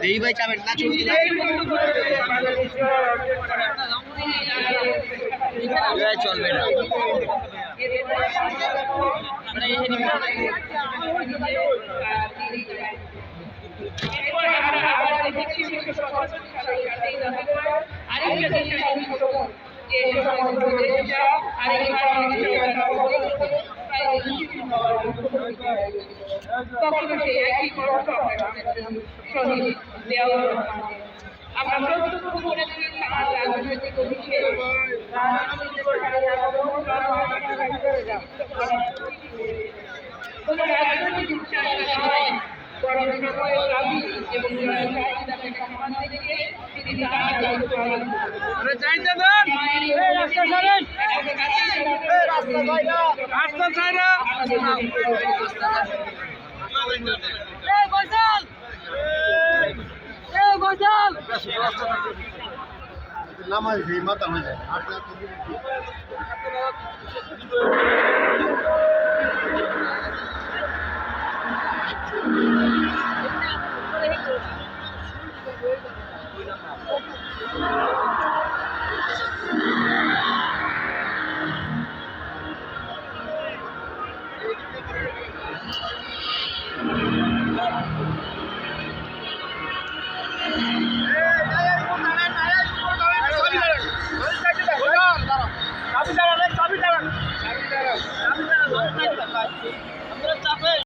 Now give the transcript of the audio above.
এই ভাই চাবেন না ছবি চলবে না আমরা প্রস্তুত করেছি রাজনৈতিক অভিষেক কোন রাজনৈতিক উচ্চারণ নয় বরং সময়ের দাবি এবং চাহিদাকে সম্মান থেকে তিনি তার দায়িত্ব পালন নামাজ মাথা হয়ে যায়